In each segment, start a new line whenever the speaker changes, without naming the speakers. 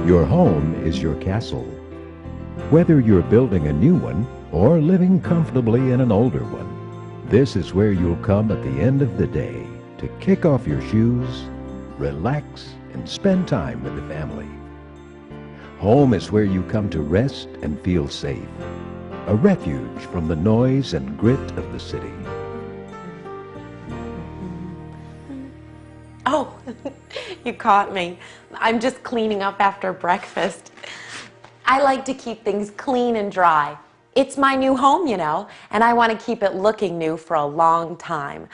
Your home is your castle. Whether you're building a new one or living comfortably in an older one, this is where you'll come at the end of the day to kick off your shoes, relax, and spend time with the family. Home is where you come to rest and feel safe, a refuge from the noise and grit of the city.
Oh, you caught me. I'm just cleaning up after breakfast. I like to keep things clean and dry. It's my new home, you know, and I want to keep it looking new for a long time.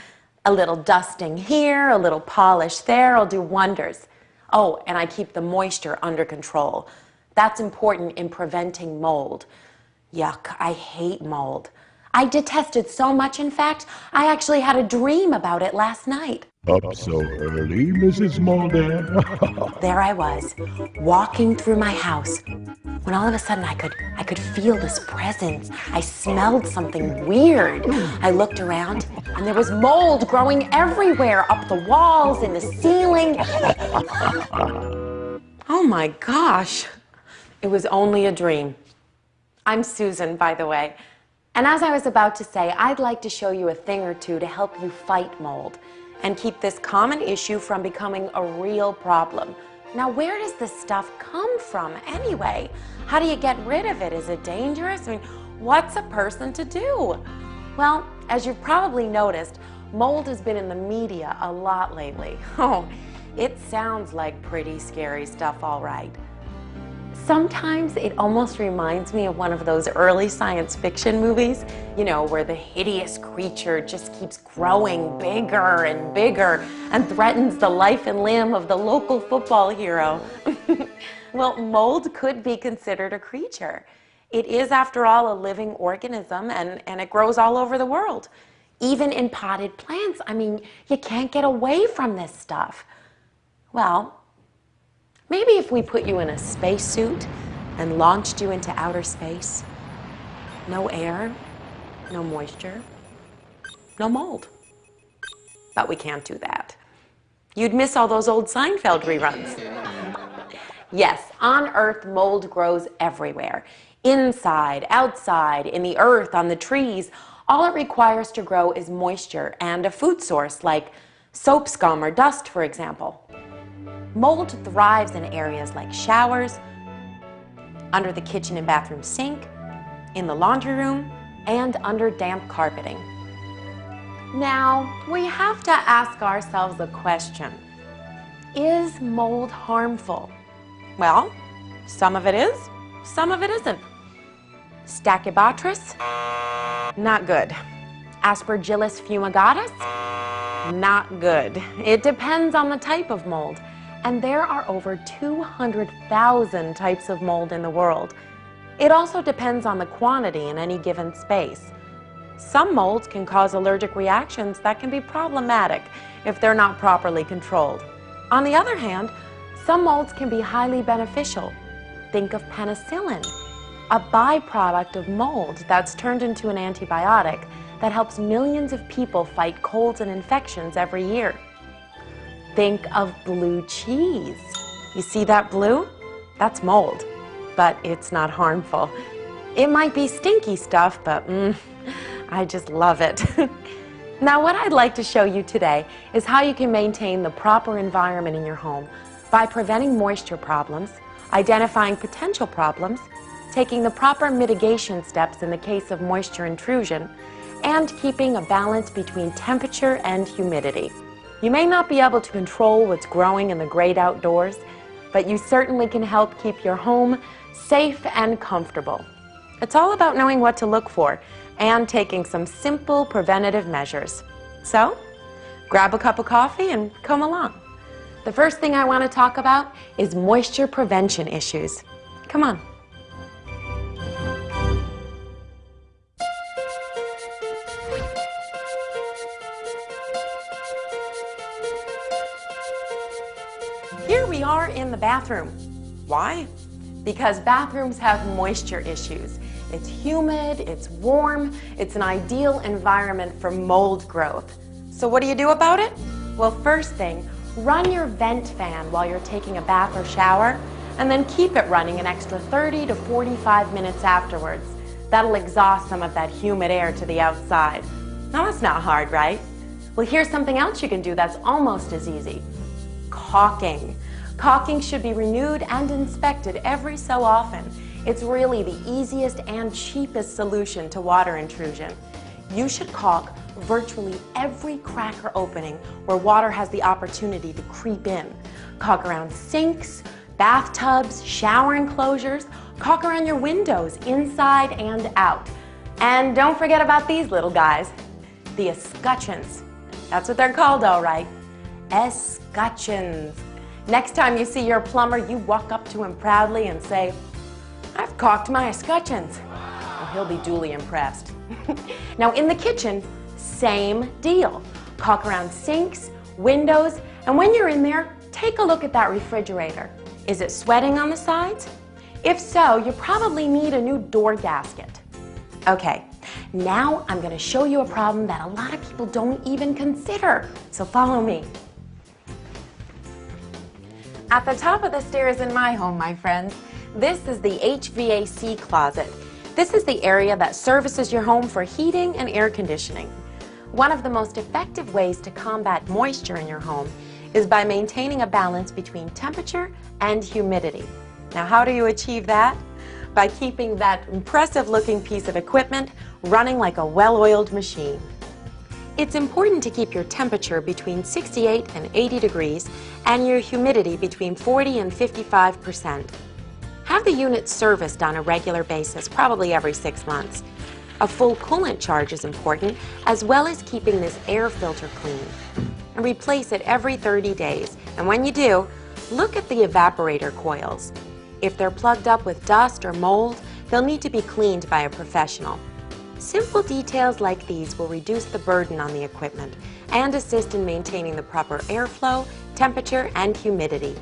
A little dusting here, a little polish there, will do wonders. Oh, and I keep the moisture under control. That's important in preventing mold. Yuck, I hate mold. I detest it so much, in fact, I actually had a dream about it last night.
Up so early, Mrs. Molden?
There I was, walking through my house, when all of a sudden I could feel this presence. I smelled something weird. I looked around, and there was mold growing everywhere, up the walls, in the ceiling. Oh my gosh, it was only a dream. I'm Susan, by the way. And as I was about to say, I'd like to show you a thing or two to help you fight mold and keep this common issue from becoming a real problem. Now, where does this stuff come from anyway? How do you get rid of it? Is it dangerous? I mean, what's a person to do? Well, as you've probably noticed, mold has been in the media a lot lately. Oh, it sounds like pretty scary stuff, all right. Sometimes it almost reminds me of one of those early science fiction movies, you know, where the hideous creature just keeps growing bigger and bigger and threatens the life and limb of the local football hero. Well, mold could be considered a creature. It is, after all, a living organism, and it grows all over the world. Even in potted plants. I mean, you can't get away from this stuff. Well, maybe if we put you in a spacesuit and launched you into outer space, no air, no moisture, no mold. But we can't do that. You'd miss all those old Seinfeld reruns. Yes, on Earth, mold grows everywhere. Inside, outside, in the earth, on the trees. All it requires to grow is moisture and a food source like soap scum or dust, for example. Mold thrives in areas like showers, under the kitchen and bathroom sink, in the laundry room, and under damp carpeting. Now, we have to ask ourselves a question. Is mold harmful? Well, some of it is, some of it isn't. Stachybotrys? Not good. Aspergillus fumigatus? Not good. It depends on the type of mold. And there are over 200,000 types of mold in the world. It also depends on the quantity in any given space. Some molds can cause allergic reactions that can be problematic if they're not properly controlled. On the other hand, some molds can be highly beneficial. Think of penicillin, a byproduct of mold that's turned into an antibiotic that helps millions of people fight colds and infections every year. Think of blue cheese. You see that blue? That's mold, but it's not harmful. It might be stinky stuff, but I just love it. Now, what I'd like to show you today is how you can maintain the proper environment in your home by preventing moisture problems, identifying potential problems, taking the proper mitigation steps in the case of moisture intrusion, and keeping a balance between temperature and humidity. You may not be able to control what's growing in the great outdoors, but you certainly can help keep your home safe and comfortable. It's all about knowing what to look for and taking some simple preventative measures. So, grab a cup of coffee and come along. The first thing I want to talk about is moisture prevention issues. Come on. Here we are in the bathroom. Why? Because bathrooms have moisture issues. It's humid, it's warm, it's an ideal environment for mold growth. So what do you do about it? Well, first thing, run your vent fan while you're taking a bath or shower, and then keep it running an extra 30 to 45 minutes afterwards. That'll exhaust some of that humid air to the outside. Now that's not hard, right? Well, here's something else you can do that's almost as easy. Caulking. Caulking should be renewed and inspected every so often. It's really the easiest and cheapest solution to water intrusion. You should caulk virtually every crack or opening where water has the opportunity to creep in. Caulk around sinks, bathtubs, shower enclosures, caulk around your windows, inside and out. And don't forget about these little guys, the escutcheons. That's what they're called, all right. Escutcheons. Next time you see your plumber, you walk up to him proudly and say, "I've caulked my escutcheons." Well, he'll be duly impressed. Now in the kitchen, same deal. Caulk around sinks, windows, and when you're in there, take a look at that refrigerator. Is it sweating on the sides? If so, you probably need a new door gasket. Okay, now I'm going to show you a problem that a lot of people don't even consider. So follow me. At the top of the stairs in my home, my friends, this is the HVAC closet. This is the area that services your home for heating and air conditioning. One of the most effective ways to combat moisture in your home is by maintaining a balance between temperature and humidity. Now, how do you achieve that? By keeping that impressive-looking piece of equipment running like a well-oiled machine. It's important to keep your temperature between 68 and 80 degrees and your humidity between 40 and 55%. Have the unit serviced on a regular basis, probably every 6 months. A full coolant charge is important, as well as keeping this air filter clean. And replace it every 30 days. And when you do, look at the evaporator coils. If they're plugged up with dust or mold, they'll need to be cleaned by a professional. Simple details like these will reduce the burden on the equipment and assist in maintaining the proper airflow, temperature, and humidity.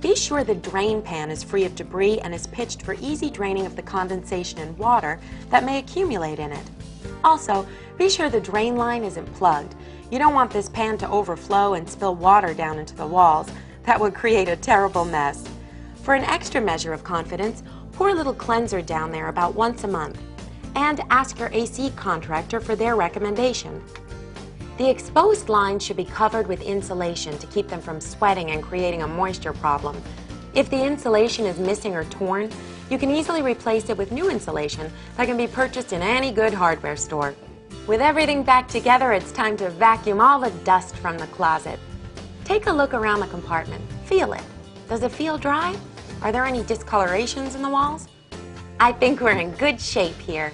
Be sure the drain pan is free of debris and is pitched for easy draining of the condensation and water that may accumulate in it. Also, be sure the drain line isn't plugged. You don't want this pan to overflow and spill water down into the walls. That would create a terrible mess. For an extra measure of confidence, pour a little cleanser down there about once a month. And ask your AC contractor for their recommendation. The exposed lines should be covered with insulation to keep them from sweating and creating a moisture problem. If the insulation is missing or torn, you can easily replace it with new insulation that can be purchased in any good hardware store. With everything back together, it's time to vacuum all the dust from the closet. Take a look around the compartment. Feel it. Does it feel dry? Are there any discolorations in the walls? I think we're in good shape here.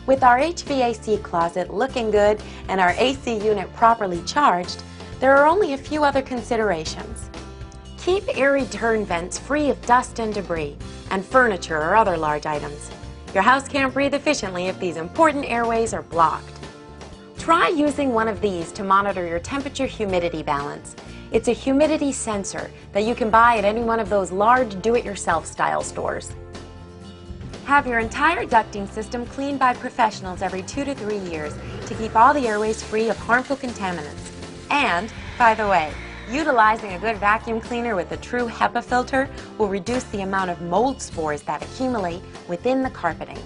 With our HVAC closet looking good and our AC unit properly charged, there are only a few other considerations. Keep air return vents free of dust and debris, and furniture or other large items. Your house can't breathe efficiently if these important airways are blocked. Try using one of these to monitor your temperature-humidity balance. It's a humidity sensor that you can buy at any one of those large do-it-yourself style stores. Have your entire ducting system cleaned by professionals every 2 to 3 years to keep all the airways free of harmful contaminants. And, by the way, utilizing a good vacuum cleaner with a true HEPA filter will reduce the amount of mold spores that accumulate within the carpeting.